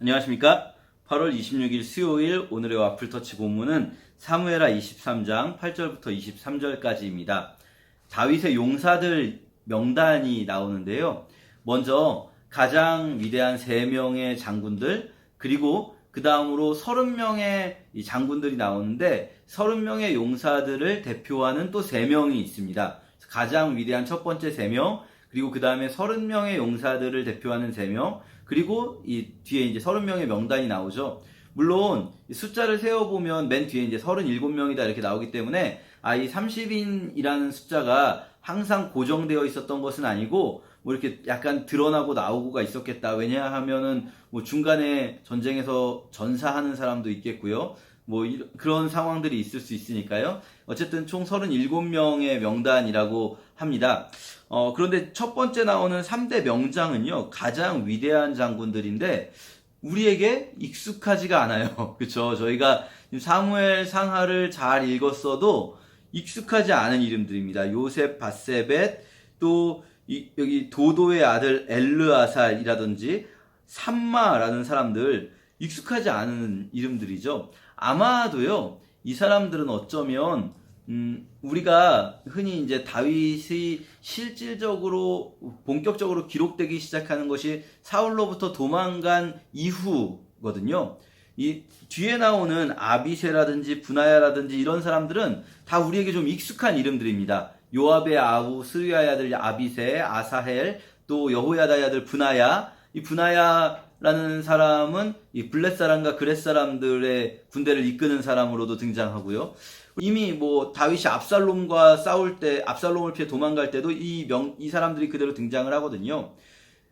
안녕하십니까? 8월 26일 수요일 오늘의 와플터치 본문은 사무엘하 23장 8절부터 23절까지입니다. 다윗의 용사들 명단이 나오는데요. 먼저 가장 위대한 3명의 장군들, 그리고 그 다음으로 30명의 장군들이 나오는데 30명의 용사들을 대표하는 또 3명이 있습니다. 가장 위대한 첫 번째 3명, 그리고 그 다음에 30명의 용사들을 대표하는 3명, 그리고 이 뒤에 이제 30명의 명단이 나오죠. 물론 숫자를 세어보면 맨 뒤에 이제 37명이다 이렇게 나오기 때문에 이 30인이라는 숫자가 항상 고정되어 있었던 것은 아니고 뭐 이렇게 약간 드러나고 나오고가 있었겠다. 왜냐하면은 뭐 중간에 전쟁에서 전사하는 사람도 있겠고요. 뭐 그런 상황들이 있을 수 있으니까요. 어쨌든 총 37명의 명단이라고 합니다. 그런데 첫 번째 나오는 3대 명장은요, 가장 위대한 장군들인데 우리에게 익숙하지가 않아요. 그쵸? 저희가 사무엘 상하를 잘 읽었어도 익숙하지 않은 이름들입니다. 요셉 바세벳, 또 여기 도도의 아들 엘르아살이라든지 삼마라는 사람들, 익숙하지 않은 이름들이죠. 아마도요, 이 사람들은 어쩌면 우리가 흔히 이제 다윗이 실질적으로 본격적으로 기록되기 시작하는 것이 사울로부터 도망간 이후거든요. 이 뒤에 나오는 아비세라든지 분하야라든지 이런 사람들은 다 우리에게 좀 익숙한 이름들입니다. 요압의 아우 스루야의 아들 아비세, 아사헬, 또 여호야다의 아들 분하야. 이 분하야라는 사람은 이 블렛 사람과 그렛 사람들의 군대를 이끄는 사람으로도 등장하고요. 이미 뭐 다윗이 압살롬과 싸울 때, 압살롬을 피해 도망갈 때도 이 사람들이 그대로 등장을 하거든요.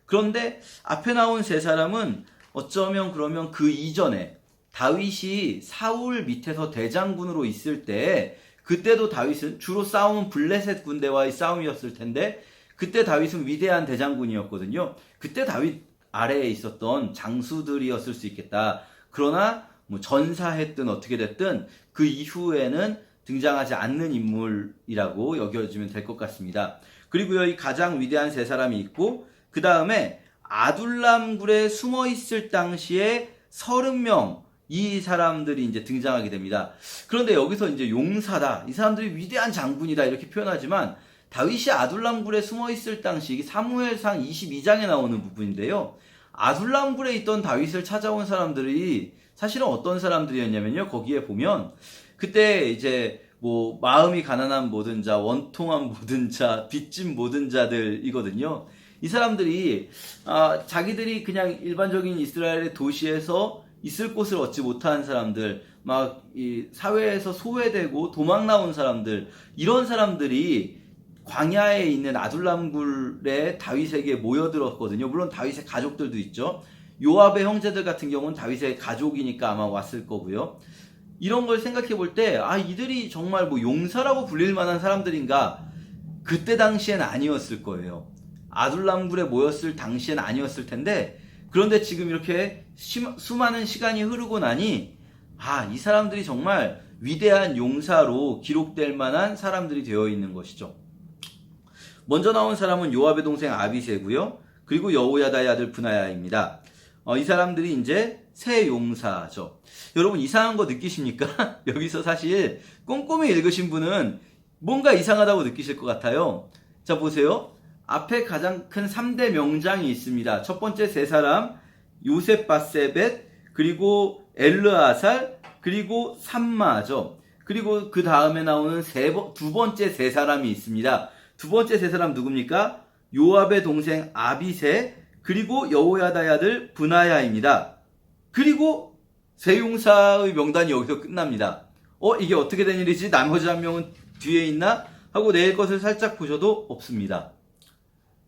그런데 앞에 나온 3사람은 어쩌면 그러면 그 이전에 다윗이 사울 밑에서 대장군으로 있을 때, 그때도 다윗은 주로 싸움은 블레셋 군대와의 싸움이었을 텐데, 그때 다윗은 위대한 대장군이었거든요. 그때 다윗 아래에 있었던 장수들이었을 수 있겠다. 그러나 뭐 전사했든 어떻게 됐든 그 이후에는 등장하지 않는 인물이라고 여겨지면 될 것 같습니다. 그리고 여기 가장 위대한 3사람이 있고, 그 다음에 아둘람 굴에 숨어 있을 당시에 30명, 이 사람들이 이제 등장하게 됩니다. 그런데 여기서 이제 용사다, 이 사람들이 위대한 장군이다 이렇게 표현하지만, 다윗이 아둘람 굴에 숨어 있을 당시 사무엘상 22장에 나오는 부분인데요. 아둘람 굴에 있던 다윗을 찾아온 사람들이 사실은 어떤 사람들이었냐면요. 거기에 보면 그때 이제 뭐 마음이 가난한 모든 자, 원통한 모든 자, 빚진 모든 자들이거든요. 이 사람들이 자기들이 그냥 일반적인 이스라엘의 도시에서 있을 곳을 얻지 못한 사람들, 막 이 사회에서 소외되고 도망 나온 사람들, 이런 사람들이 광야에 있는 아둘람굴에 다윗에게 모여들었거든요. 물론 다윗의 가족들도 있죠. 요압의 형제들 같은 경우는 다윗의 가족이니까 아마 왔을 거고요. 이런 걸 생각해 볼 때, 이들이 정말 뭐 용사라고 불릴 만한 사람들인가? 그때 당시엔 아니었을 거예요. 아둘람굴에 모였을 당시엔 아니었을 텐데, 그런데 지금 이렇게 수많은 시간이 흐르고 나니, 이 사람들이 정말 위대한 용사로 기록될 만한 사람들이 되어 있는 것이죠. 먼저 나온 사람은 요압의 동생 아비세고요. 그리고 여호야다의 아들 분하야입니다. 이 사람들이 이제 새 용사죠. 여러분 이상한 거 느끼십니까? 여기서 사실 꼼꼼히 읽으신 분은 뭔가 이상하다고 느끼실 것 같아요. 자 보세요. 앞에 가장 큰 3대 명장이 있습니다. 첫 번째 3사람 요셉 바세벳, 그리고 엘르아살, 그리고 삼마죠. 그리고 그 다음에 나오는 두 번째 3사람이 있습니다. 두 번째 3사람 누굽니까? 요압의 동생 아비세, 그리고 여호야다의 아들 분하야입니다. 그리고 세 용사의 명단이 여기서 끝납니다. 이게 어떻게 된 일이지? 나머지 한 명은 뒤에 있나? 하고 내일 것을 살짝 보셔도 없습니다.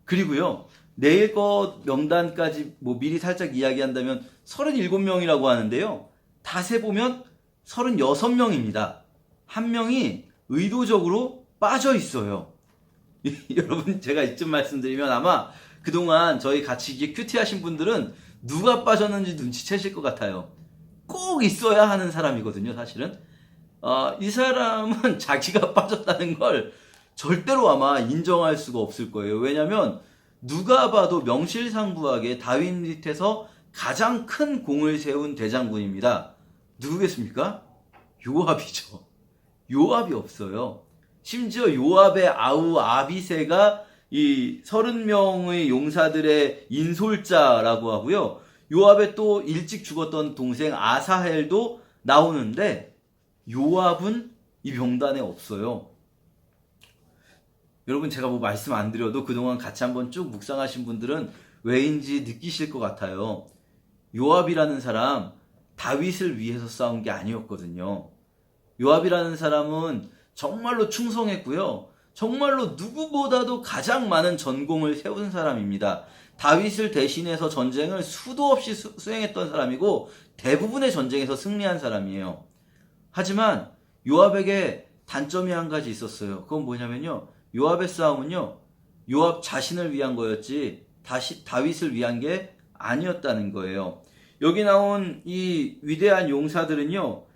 그리고요, 내일 것 명단까지 뭐 미리 살짝 이야기한다면 37명이라고 하는데요. 다 세보면 36명입니다. 한 명이 의도적으로 빠져 있어요. 여러분 제가 이쯤 말씀드리면 아마 그동안 저희 같이 이게 큐티 하신 분들은 누가 빠졌는지 눈치채실 것 같아요. 꼭 있어야 하는 사람이거든요, 사실은. 이 사람은 자기가 빠졌다는 걸 절대로 아마 인정할 수가 없을 거예요. 왜냐면 누가 봐도 명실상부하게 다윗 밑에서 가장 큰 공을 세운 대장군입니다. 누구겠습니까? 요압이죠. 요압이 없어요. 심지어 요압의 아우 아비새가 이 30명의 용사들의 인솔자라고 하고요. 요압의 또 일찍 죽었던 동생 아사헬도 나오는데 요압은 이 명단에 없어요. 여러분, 제가 뭐 말씀 안 드려도 그동안 같이 한번 쭉 묵상하신 분들은 왜인지 느끼실 것 같아요. 요압이라는 사람, 다윗을 위해서 싸운 게 아니었거든요. 요압이라는 사람은 정말로 충성했고요. 정말로 누구보다도 가장 많은 전공을 세운 사람입니다. 다윗을 대신해서 전쟁을 수도 없이 수행했던 사람이고 대부분의 전쟁에서 승리한 사람이에요. 하지만 요압에게 단점이 한 가지 있었어요. 그건 뭐냐면요. 요압의 싸움은요. 요압 자신을 위한 거였지 다윗을 위한 게 아니었다는 거예요. 여기 나온 이 위대한 용사들은요.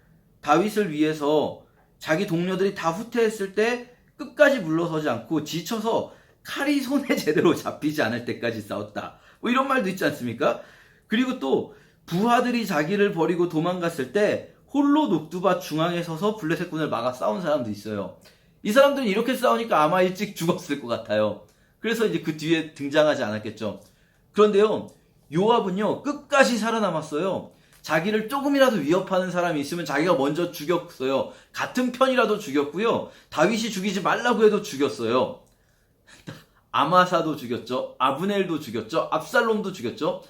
다윗을 위해서 자기 동료들이 다 후퇴했을 때 끝까지 물러서지 않고 지쳐서 칼이 손에 제대로 잡히지 않을 때까지 싸웠다. 뭐 이런 말도 있지 않습니까? 그리고 또 부하들이 자기를 버리고 도망갔을 때 홀로 녹두밭 중앙에 서서 블레셋군을 막아 싸운 사람도 있어요. 이 사람들은 이렇게 싸우니까 아마 일찍 죽었을 것 같아요. 그래서 이제 그 뒤에 등장하지 않았겠죠. 그런데요, 요압은요 끝까지 살아남았어요. 자기를 조금이라도 위협하는 사람이 있으면 자기가 먼저 죽였어요. 같은 편이라도 죽였고요. 다윗이 죽이지 말라고 해도 죽였어요. 아마사도 죽였죠. 아브넬도 죽였죠. 압살롬도 죽였죠.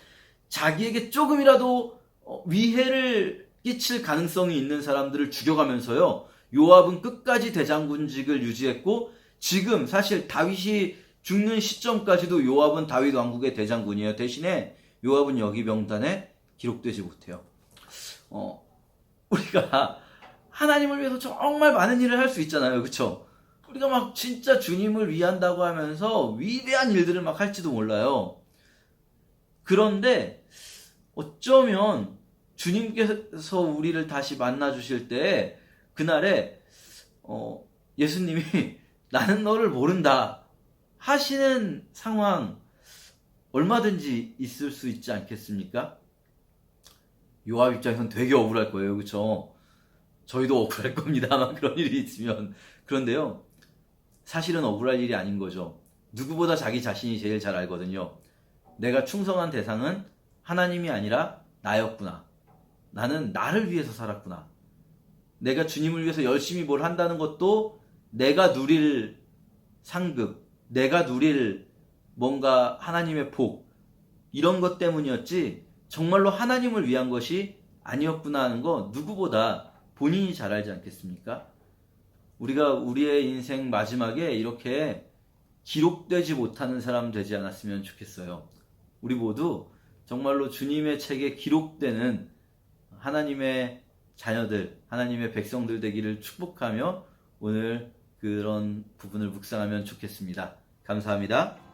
자기에게 조금이라도 위해를 끼칠 가능성이 있는 사람들을 죽여가면서요. 요압은 끝까지 대장군직을 유지했고 지금 사실 다윗이 죽는 시점까지도 요압은 다윗 왕국의 대장군이에요. 대신에 요압은 여기 명단에 기록되지 못해요. 우리가 하나님을 위해서 정말 많은 일을 할 수 있잖아요. 그쵸? 우리가 막 진짜 주님을 위한다고 하면서 위대한 일들을 막 할지도 몰라요. 그런데 어쩌면 주님께서 우리를 다시 만나 주실 때 그날에 예수님이 나는 너를 모른다 하시는 상황 얼마든지 있을 수 있지 않겠습니까? 요압 입장에서는 되게 억울할 거예요. 그쵸? 저희도 억울할 겁니다. 아마 그런 일이 있으면. 그런데요. 사실은 억울할 일이 아닌 거죠. 누구보다 자기 자신이 제일 잘 알거든요. 내가 충성한 대상은 하나님이 아니라 나였구나. 나는 나를 위해서 살았구나. 내가 주님을 위해서 열심히 뭘 한다는 것도 내가 누릴 상급, 내가 누릴 뭔가 하나님의 복, 이런 것 때문이었지 정말로 하나님을 위한 것이 아니었구나 하는 거 누구보다 본인이 잘 알지 않겠습니까? 우리가 우리의 인생 마지막에 이렇게 기록되지 못하는 사람 되지 않았으면 좋겠어요. 우리 모두 정말로 주님의 책에 기록되는 하나님의 자녀들, 하나님의 백성들 되기를 축복하며 오늘 그런 부분을 묵상하면 좋겠습니다. 감사합니다.